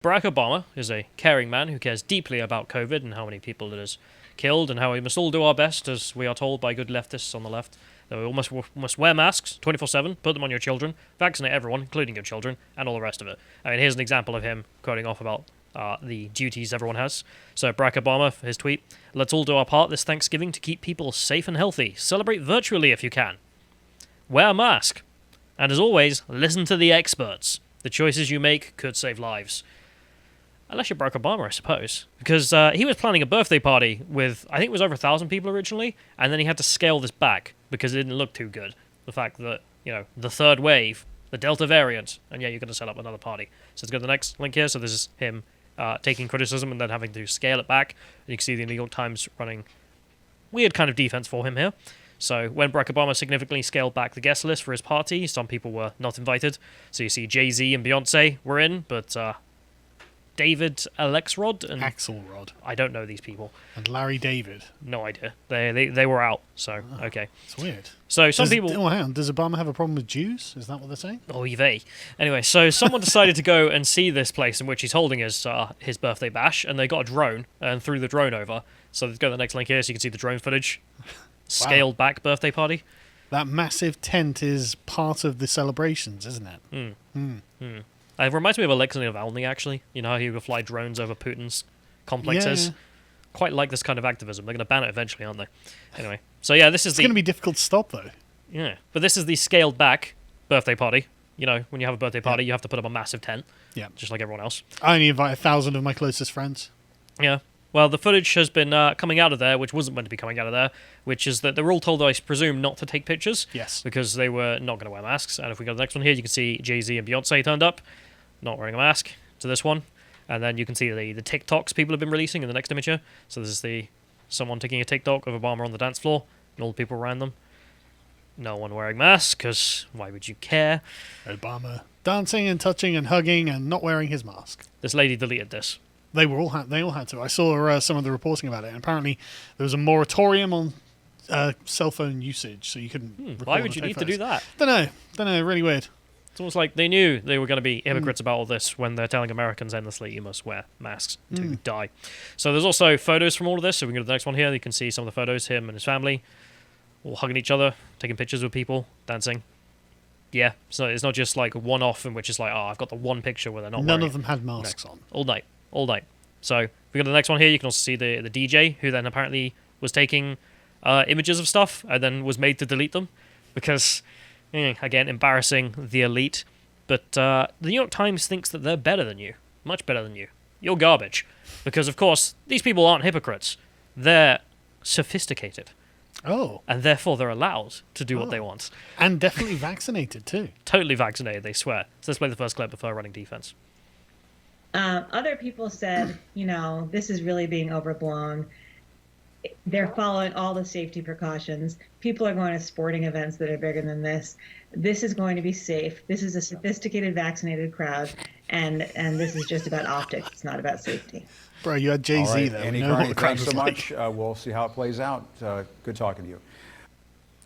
Barack Obama is a caring man who cares deeply about COVID and how many people it has killed, and how we must all do our best, as we are told by good leftists on the left, that we all must wear masks 24/7, put them on your children, vaccinate everyone, including your children, and all the rest of it. I mean, here's an example of him quoting off about the duties everyone has. So Barack Obama, for his tweet, "Let's all do our part this Thanksgiving to keep people safe and healthy. Celebrate virtually if you can. Wear a mask. And as always, listen to the experts. The choices you make could save lives." Unless you're Barack Obama, I suppose. Because he was planning a birthday party with, I think it was over 1,000 people originally, and then he had to scale this back because it didn't look too good. The fact that, the third wave, the Delta variant, and yeah, you're going to set up another party. So let's go to the next link here. So this is him taking criticism and then having to scale it back. And you can see the New York Times running weird kind of defense for him here. So when Barack Obama significantly scaled back the guest list for his party, some people were not invited. So you see Jay-Z and Beyonce were in, but David Alexrod and Axelrod. I don't know these people. And Larry David. No idea. They were out. So okay. It's weird. So some people. Oh, hang on. Does Obama have a problem with Jews? Is that what they're saying? Oh, they. Anyway, so someone decided to go and see this place in which he's holding his birthday bash, and they got a drone and threw the drone over. So let's go to the next link here, so you can see the drone footage. Scaled back birthday party. That massive tent is part of the celebrations, isn't it? It reminds me of Alexei Navalny, actually. You know how he would fly drones over Putin's complexes? Yeah. Quite like this kind of activism. They're going to ban it eventually, aren't they? Anyway, so yeah, this is It's going to be difficult to stop, though. Yeah, but this is the scaled back birthday party. You know, when you have a birthday party, you have to put up a massive tent. Yeah. Just like everyone else. I only invite 1,000 of my closest friends. Yeah. Well, the footage has been coming out of there, which wasn't meant to be coming out of there, which is that they were all told, I presume, not to take pictures. Yes. Because they were not going to wear masks. And if we go to the next one here, you can see Jay-Z and Beyonce turned up, not wearing a mask, to this one. And then you can see the TikToks people have been releasing in the next image here. So this is someone taking a TikTok of Obama on the dance floor, and all the people around them. No one wearing masks, because why would you care? Obama dancing and touching and hugging and not wearing his mask. This lady deleted this. They all had to. I saw some of the reporting about it, and apparently there was a moratorium on cell phone usage, so you couldn't. Why would you need to do that? Don't know. Really weird. It's almost like they knew they were going to be hypocrites about all this when they're telling Americans endlessly you must wear masks to die. So there's also photos from all of this. So we can go to the next one here. You can see some of the photos, him and his family, all hugging each other, taking pictures with people, dancing. Yeah, so it's not just like one off in which it's like, I've got the one picture where they're not None wearing of them had masks on. All night. So if we go to the next one here, you can also see the DJ, who then apparently was taking images of stuff and then was made to delete them because, again, embarrassing the elite. But the New York Times thinks that they're better than you, much better than you. You're garbage. Because, of course, these people aren't hypocrites. They're sophisticated. Oh. And therefore they're allowed to do what they want. And definitely vaccinated, too. Totally vaccinated, they swear. So let's play the first clip of her running defense. Other people said, this is really being overblown. They're following all the safety precautions. People are going to sporting events that are bigger than this. This is going to be safe. This is a sophisticated, vaccinated crowd, and this is just about optics. It's not about safety. Bro, you had Jay-Z right, there. Annie Carney, thanks so much. We'll see how it plays out. Good talking to you.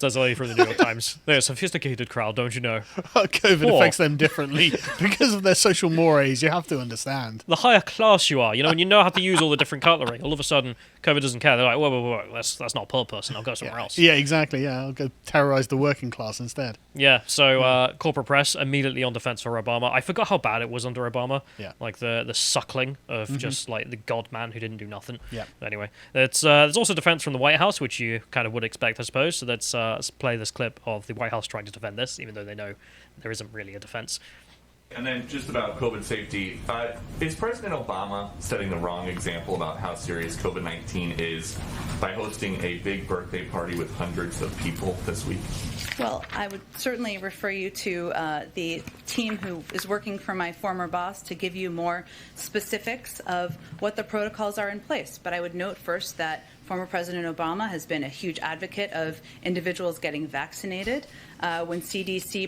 That's only from the New York Times. They're a sophisticated crowd, don't you know? COVID affects them differently because of their social mores. You have to understand. The higher class you are, when you know how to use all the different cutlery, all of a sudden, COVID doesn't care. They're like, whoa, that's not per person. I'll go somewhere else. Yeah, exactly. Yeah, I'll go terrorize the working class instead. Yeah, so corporate press immediately on defense for Obama. I forgot how bad it was under Obama. Yeah. Like the suckling of just like the god man who didn't do nothing. Yeah. Anyway, there's also defense from the White House, which you kind of would expect, I suppose. So let's play this clip of the White House trying to defend this, even though they know there isn't really a defense. And then just about COVID safety, is President Obama setting the wrong example about how serious COVID-19 is by hosting a big birthday party with hundreds of people this week? Well, I would certainly refer you to the team who is working for my former boss to give you more specifics of what the protocols are in place. But I would note first that former President Obama has been a huge advocate of individuals getting vaccinated. When CDC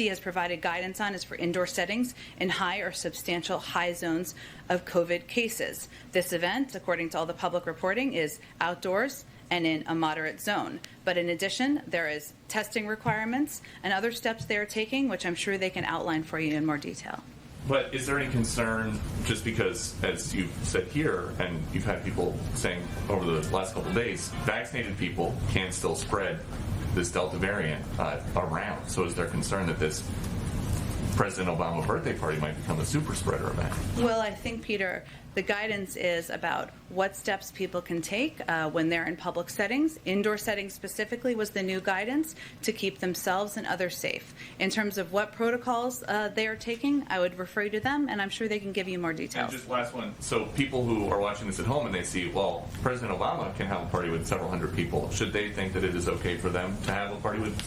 has provided guidance on is for indoor settings in high or substantial high zones of COVID cases. This event, according to all the public reporting, is outdoors and in a moderate zone. But in addition, there is testing requirements and other steps they are taking, which I'm sure they can outline for you in more detail. But is there any concern, just because, as you've said here, and you've had people saying over the last couple of days, vaccinated people can still spread this Delta variant around? So is there concern that this President Obama birthday party might become a super spreader event? Well, I think, Peter, the guidance is about what steps people can take when they're in public settings. Indoor settings specifically was the new guidance to keep themselves and others safe. In terms of what protocols they are taking, I would refer you to them, and I'm sure they can give you more details. And just last one. So people who are watching this at home and they see, well, President Obama can have a party with several hundred people. Should they think that it is okay for them to have a party with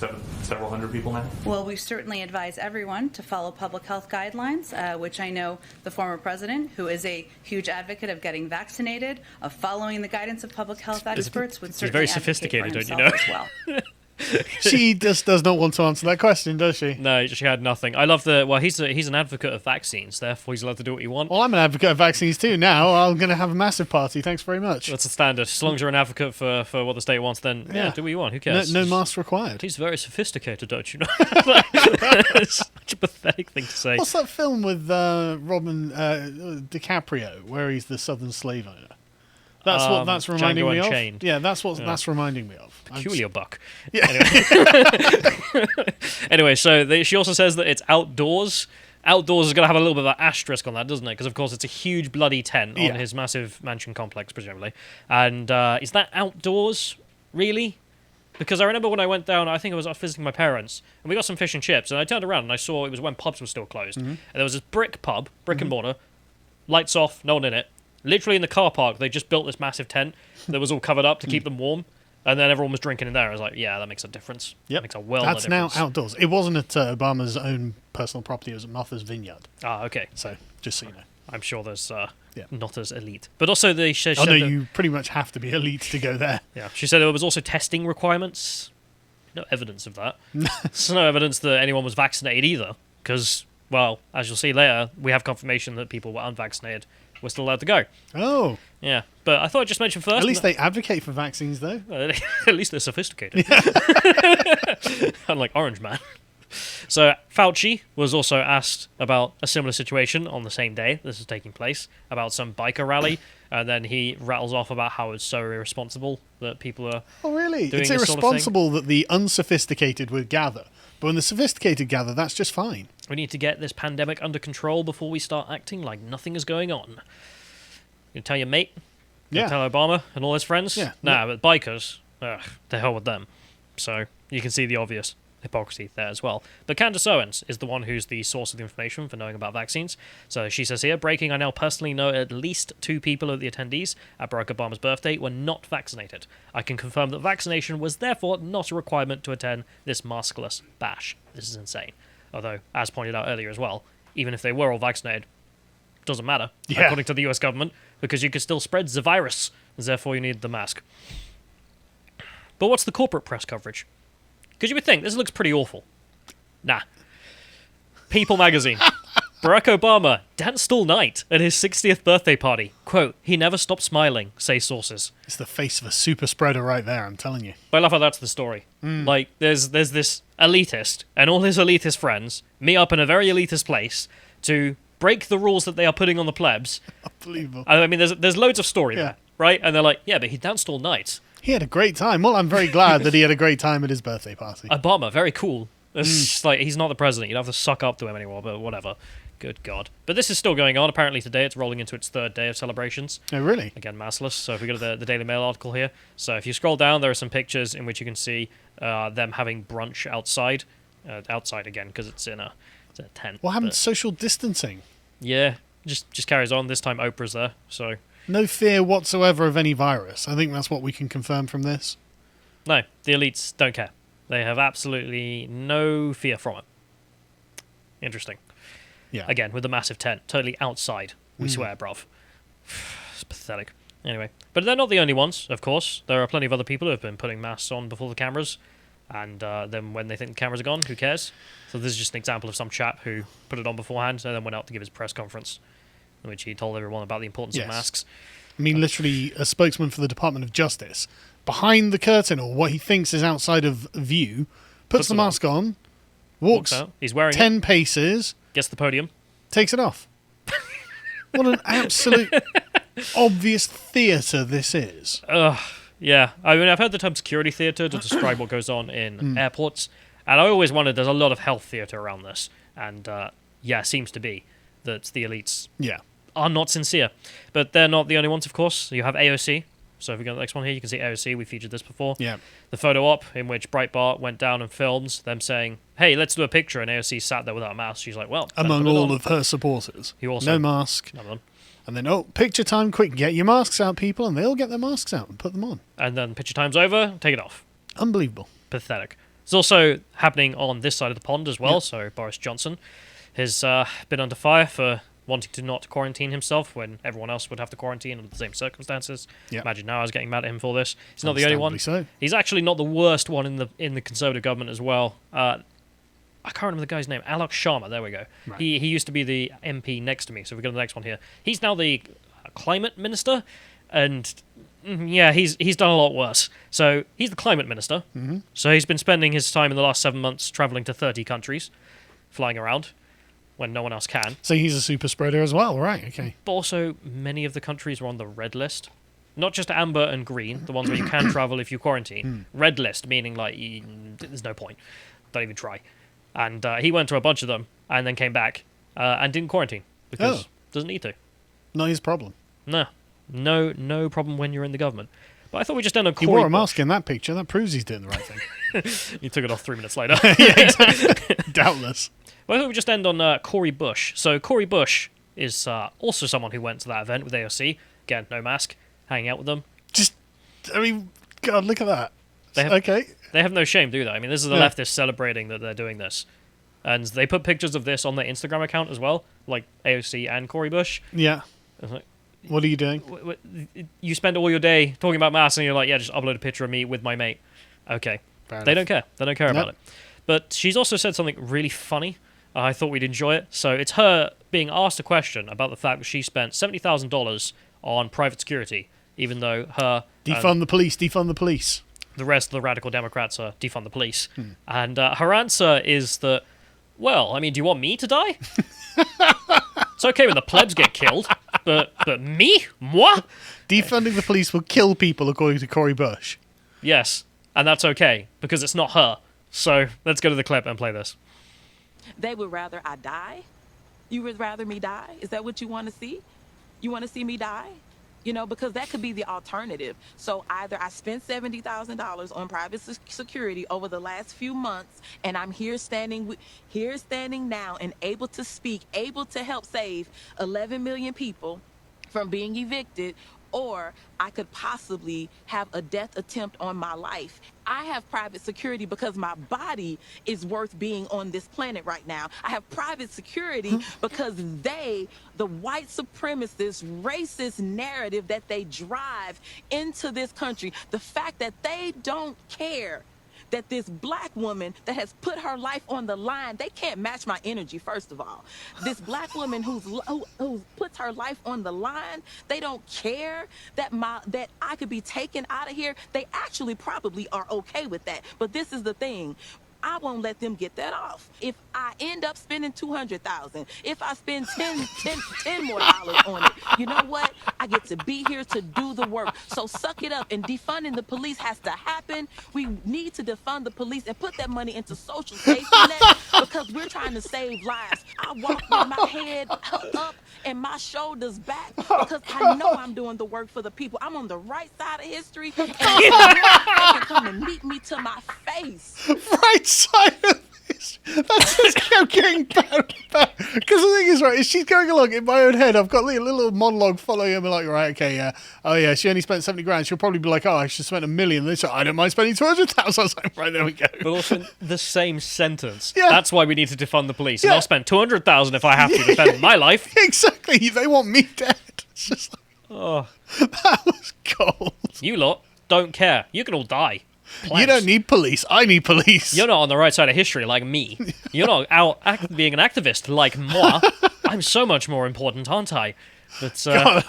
several hundred people now? Well, we certainly advise everyone to follow public health guidelines, which I know the former president, who is a huge advocate of getting vaccinated, of following the guidance of public health experts, would certainly very advocate sophisticated, for don't you know? himself as well. She just does not want to answer that question, does she? No, she had nothing. I love he's an advocate of vaccines, therefore he's allowed to do what he wants. Well, I'm an advocate of vaccines too now. I'm going to have a massive party. Thanks very much. That's the standard. As long as you're an advocate for what the state wants, then yeah, do what you want. Who cares? No mask required. He's very sophisticated, don't you know? It's such a pathetic thing to say. What's that film with Robin DiCaprio where he's the Southern slave owner? That's what that's reminding Django me Unchained. of. Yeah, that's what that's reminding me of. Peculiar buck. Yeah. Anyway, so she also says that it's outdoors. Outdoors is going to have a little bit of an asterisk on that, doesn't it? Because, of course, it's a huge bloody tent on his massive mansion complex, presumably. And is that outdoors, really? Because I remember when I went down, I think I was visiting my parents, and we got some fish and chips, and I turned around and I saw it was when pubs were still closed. And there was this brick pub, brick and mortar, lights off, no one in it. Literally in the car park, they just built this massive tent that was all covered up to keep them warm, and then everyone was drinking in there. I was like, yeah, that makes a difference. Yep. Makes a world That's of difference. now outdoors. It wasn't at Obama's own personal property. It was at Martha's Vineyard. Ah, okay. So, just so you know. I'm sure there's not as elite. But also, she said you pretty much have to be elite to go there. Yeah, she said there was also testing requirements. No evidence of that. There's no evidence that anyone was vaccinated either, because, well, as you'll see later, we have confirmation that people were unvaccinated were still allowed to go. Oh. Yeah, but I thought I'd just mention first. At least they advocate for vaccines, though. At least they're sophisticated. Unlike Orange Man. So Fauci was also asked about a similar situation on the same day this is taking place, about some biker rally, and then he rattles off about how it's so irresponsible that people are Oh, really? doing It's this sort of irresponsible that the unsophisticated would gather. But when the sophisticated gather, that's just fine. We need to get this pandemic under control before we start acting like nothing is going on. You tell your mate? Yeah. Tell Obama and all his friends? Yeah. Nah, but bikers, the hell with them. So you can see the obvious hypocrisy there as well. But Candace Owens is the one who's the source of the information for knowing about vaccines. So she says here, breaking, I now personally know at least 2 people of the attendees at Barack Obama's birthday were not vaccinated. I can confirm that vaccination was therefore not a requirement to attend this maskless bash. This is insane. Although, as pointed out earlier as well, even if they were all vaccinated, it doesn't matter, according to the US government, because you could still spread the virus, therefore you need the mask. But what's the corporate press coverage? Because you would think, this looks pretty awful. Nah. People magazine. Barack Obama danced all night at his 60th birthday party. Quote, he never stopped smiling, say sources. It's the face of a super spreader right there, I'm telling you. But I love how that's the story. Like, there's this elitist and all his elitist friends meet up in a very elitist place to break the rules that they are putting on the plebs. Unbelievable. I mean, there's loads of story there, right? And they're like, yeah, but he danced all night. He had a great time. Well, I'm very glad that he had a great time at his birthday party. Obama, very cool. It's just like, he's not the president. You don't have to suck up to him anymore, but whatever. Good God. But this is still going on. Apparently today it's rolling into its 3rd day of celebrations. Oh, really? Again, massless. So if we go to the Daily Mail article here. So if you scroll down, there are some pictures in which you can see them having brunch outside. Outside again, because it's in a tent. What happened but to social distancing? Yeah, just carries on. This time Oprah's there, so... No fear whatsoever of any virus. I think that's what we can confirm from this. No, the elites don't care. They have absolutely no fear from it. Interesting. Yeah. Again, with the massive tent, totally outside, we swear, bruv. It's pathetic. Anyway, but they're not the only ones, of course. There are plenty of other people who have been putting masks on before the cameras, and then when they think the cameras are gone, who cares? So this is just an example of some chap who put it on beforehand and then went out to give his press conference, in which he told everyone about the importance of masks. I mean, literally, a spokesman for the Department of Justice, behind the curtain, or what he thinks is outside of view, puts the mask on, walks out. He's wearing 10 paces, gets the podium, Takes it off. What an absolute obvious theatre this is. Yeah, I mean, I've heard the term security theatre to describe what goes on in airports, and I always wondered, there's a lot of health theatre around this, and yeah, it seems to be that the elites Yeah. are not sincere. But they're not the only ones, of course. You have AOC. So if we go to the next one here, you can see AOC. We featured this before. Yeah. The photo op in which Breitbart went down and filmed them saying, hey, let's do a picture. And AOC sat there without a mask. She's like, well, Among all of her supporters. He also- no mask. None of them. And then, picture time, quick, get your masks out, people. And they all get their masks out and put them on. And then picture time's over, take it off. Unbelievable. Pathetic. It's also happening on this side of the pond as well. Yep. So Boris Johnson has been under fire for wanting to not quarantine himself when everyone else would have to quarantine under the same circumstances. Yep. Imagine now I was getting mad at him for this. He's not the only one. So. He's actually not the worst one in the Conservative government as well. I can't remember the guy's name. Alok Sharma. There we go. Right. He used to be the MP next to me. So if we go to the next one here. He's now the climate minister, and yeah, he's done a lot worse. So he's the climate minister. Mm-hmm. So he's been spending his time in the last 7 months traveling to 30 countries, flying around when no one else can. So he's a super spreader as well, right? Okay. But also, many of the countries were on the red list. Not just amber and green, the ones where you can travel if you quarantine. Red list, meaning like there's no point. Don't even try. And he went to a bunch of them and then came back and didn't quarantine because doesn't need to. Not his problem. No problem when you're in the government. But I thought we just end on He Cory wore a Bush. mask in that picture. That proves he's doing the right thing. He took it off 3 minutes later. Yeah, exactly. Doubtless. Well, I thought we just end on Cory Bush. So Cory Bush is also someone who went to that event with AOC. Again, no mask, hanging out with them. God, look at that. They have no shame, do they? I mean, this is the Yeah. leftists celebrating that they're doing this. And they put pictures of this on their Instagram account as well, like AOC and Cory Bush. Yeah. Like, What are you doing? you spend all your day talking about masks and you're like, yeah, just upload a picture of me with my mate. Okay. They don't care. They don't care about it. But she's also said something really funny. I thought we'd enjoy it. So it's her being asked a question about the fact that she spent $70,000 on private security, even though her... Defund the police, defund the police. The rest of the radical Democrats are defund the police. And her answer is that, well, I mean, do you want me to die? It's okay when the plebs get killed, but me? Moi? Defunding the police will kill people, according to Cory Bush. Yes, and that's okay, because it's not her. So let's go to the clip and play this. They would rather I die? You would rather me die? Is that what you want to see? You want to see me die? You know, because that could be the alternative. So either I spent $70,000 on private security over the last few months, and I'm here standing now and able to speak, able to help save 11 million people from being evicted, or I could possibly have a death attempt on my life. I have private security because my body is worth being on this planet right now. I have private security because the white supremacist, racist narrative that they drive into this country, the fact that they don't care that this black woman that has put her life on the line, they can't match my energy, first of all. This black woman who puts her life on the line, they don't care that I could be taken out of here. They actually probably are okay with that. But this is the thing. I won't let them get that off. If I end up spending $200,000, if I spend $10 more on it, you know what? I get to be here to do the work. So suck it up, and defunding the police has to happen. We need to defund the police and put that money into social safety net because we're trying to save lives. I walk with my head up and my shoulders back because I know I'm doing the work for the people. I'm on the right side of history, and they can come and meet me to my face. Right side of this. That's just kept getting better and better. Because the thing is, right, is she's going along in my own head. I've got a little monologue following him. Like, right, okay, yeah. Oh, yeah, she only spent 70 grand. She'll probably be like, oh, I should spend $1 million. This, I don't mind spending 200,000. I was like, right, there we go. But also the same sentence. Yeah. That's why we need to defund the police. And Yeah. I'll spend 200,000 if I have to defend my life. Exactly. They want me dead. It's just like, that was cold. You lot don't care. You can all die. You don't need police. I need police. You're not on the right side of history like me. You're not out being an activist like moi. I'm so much more important, aren't I? But God,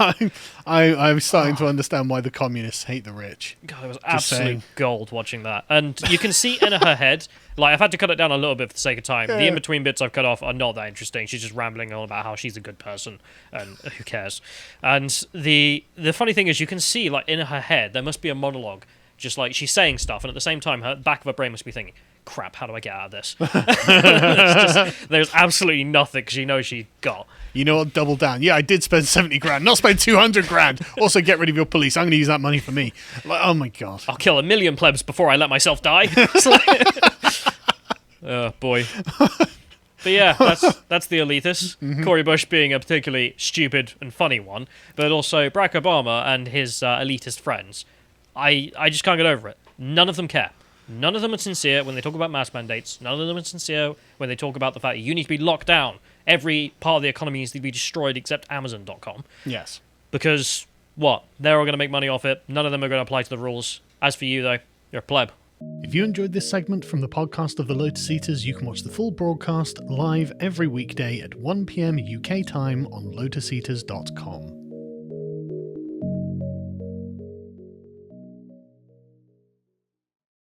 I'm starting to understand why the communists hate the rich. God, it was Just absolute saying. gold watching that. And you can see in her head, like, I've had to cut it down a little bit for the sake of time. The in-between bits I've cut off are not that interesting. She's just rambling on about how she's a good person, and who cares. And the funny thing is, you can see, like, in her head, there must be a monologue. Just like, she's saying stuff, and at the same time, her back of her brain must be thinking, crap, how do I get out of this? There's absolutely nothing she knows she got. You know what? Double down. Yeah, I did spend 70 grand. Not spend 200 grand. Also, get rid of your police. I'm going to use that money for me. Like, oh my God. I'll kill 1 million plebs before I let myself die. It's like- oh, boy. But yeah, that's the elitists. Cory Bush being a particularly stupid and funny one, but also Barack Obama and his elitist friends. I just can't get over it. None of them care. None of them are sincere when they talk about mask mandates. None of them are sincere when they talk about the fact that you need to be locked down. Every part of the economy needs to be destroyed except Amazon.com. Yes. Because, what? They're all going to make money off it. None of them are going to apply to the rules. As for you, though, you're a pleb. If you enjoyed this segment from the podcast of the Lotus Eaters, you can watch the full broadcast live every weekday at 1 p.m. UK time on lotuseaters.com.